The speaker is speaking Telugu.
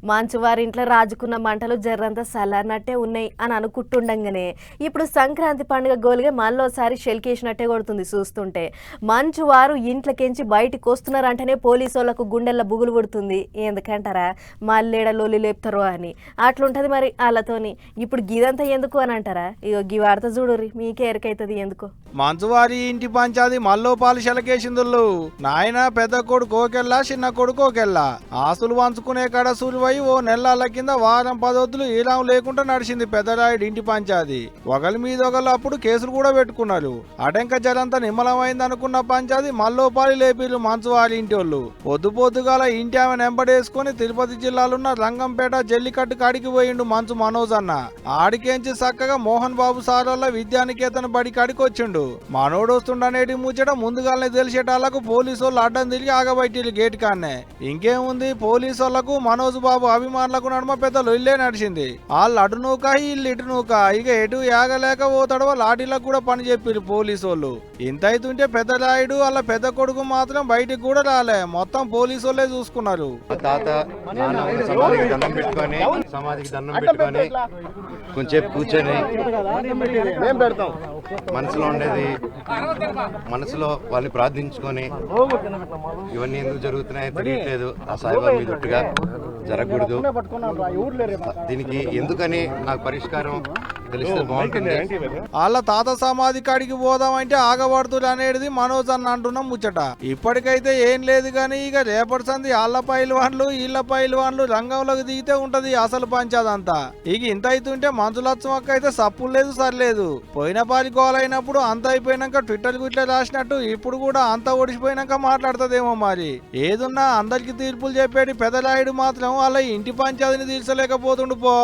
మంచు వారింట్లో రాజుకున్న మంటలు జర్రంతా సలార్నట్టే ఉన్నాయి అని అనుకుంటుండగానే ఇప్పుడు సంక్రాంతి పండుగ గోలుగా మళ్ళోసారి షెల్కేసినట్టే కొడుతుంది చూస్తుంటే. మంచు వారు ఇంట్లోకెంచి బయటికి వస్తున్నారంటేనే పోలీసు వాళ్ళకు గుండెల్లో బుగులు పుడుతుంది. ఎందుకంటారా, మళ్ళేడ లొల్లి లేపుతారో అని. అట్లుంటది మరి వాళ్ళతోని. ఇప్పుడు గిదంతా ఎందుకు అని అంటారా? ఇగో గీ వార్త చూడుర్రి, మీకే ఎరకైతుంది ఎందుకు. మంచువారి ఇంటి పంచాది మల్లో పాలు శలకేసిందుళ్ళు. నాయన పెద్ద కొడుకు ఓకెల్లా, చిన్న కొడుకు ఓకెల్లా. ఆస్తులు పంచుకునే కాడ సులువై ఓ నెలల కింద వారం 10 రోజులు ఈలాం లేకుండా నడిచింది పెద్దరాయుడు ఇంటి పంచాది. ఒకరి మీద ఒకళ్ళు అప్పుడు కేసులు కూడా పెట్టుకున్నారు. అటెంక జలంతా నిమ్మలమైంది అనుకున్న పంచాది మల్లోపాలి లేపిర్రు మంచువారి ఇంటి వాళ్ళు. పొద్దుగాల ఇంటి ఆమె నెంబడేసుకుని తిరుపతి జిల్లాలున్న రంగంపేట జల్లికట్టు కాడికి పోయిండు మంచు మనోజ్ అన్న. ఆడికేంచి చక్కగా మోహన్ బాబు సారోళ్ళ విద్యానికేతన బడి కాడికి వచ్చిండు. మనోడు వస్తుండనేటి ముచ్చట ముందుగానే తెలిసేటాలకు పోలీసు వాళ్ళు అడ్డం తిరిగి ఆగబట్టిరు గేట్ కాన్నే. ఇంకేముంది, పోలీసు వాళ్లకు మనోజ్ బాబు అభిమానులకు నడుమ పెద్ద లొల్లే నడిచింది. వాళ్ళు అటు నూక వీళ్ళు ఇటు నూక. ఇక ఎటు యాగలేక పోతాడో లాఠీలకు కూడా పని చెప్పిరు పోలీసు వాళ్ళు. ఇంత అయితుంటే పెద్ద రాయుడు వాళ్ళ పెద్ద కొడుకు మాత్రం బయటికి కూడా రాలే. మొత్తం పోలీసు వాళ్ళే చూసుకున్నారు. సమాధికి దండం పెట్టుకొని కొంచెం కూర్చొని మనసులో ఉండేది మనసులో వాళ్ళని ప్రార్థించుకొని ఇవన్నీ ఎందుకు జరుగుతున్నాయో తెలియట్లేదు. ఆ సాయిబాబా మీద ఒట్టుగా జరగకూడదు. దీనికి ఎందుకని నాకు పరిష్కారం తెలిస్తే బాగుంటుంది. వాళ్ళ తాత సమాధి కాడికి పోదామంటే ఆగబడుతుడు అనేది మనోజ్ అన్న అంటున్నాం ముచ్చట. ఇప్పటికైతే ఏం లేదు గాని ఇక రేపటి సంది వాళ్ళ పైల్వాన్లు వీళ్ళ పైల్వాన్లు రంగంలోకి దిగితే ఉంటది అసలు పంచాదంతా. ఇక ఇంత అయితుంటే మంచులచ్చమక్క అయితే సప్పులు లేదు సరిలేదు. పోయిన పారి గోలైనప్పుడు అంత అయిపోయినాక ట్విట్టర్ గుట్లా రాసినట్టు ఇప్పుడు కూడా అంత ఓడిసిపోయినాక మాట్లాడుతుందేమో మరి. ఏదున్నా అందరికి తీర్పులు చెప్పేటి పెద్దరాయుడు మాత్రం వాళ్ళ ఇంటి పంచాదిని తీర్చలేకపోతుండు పో.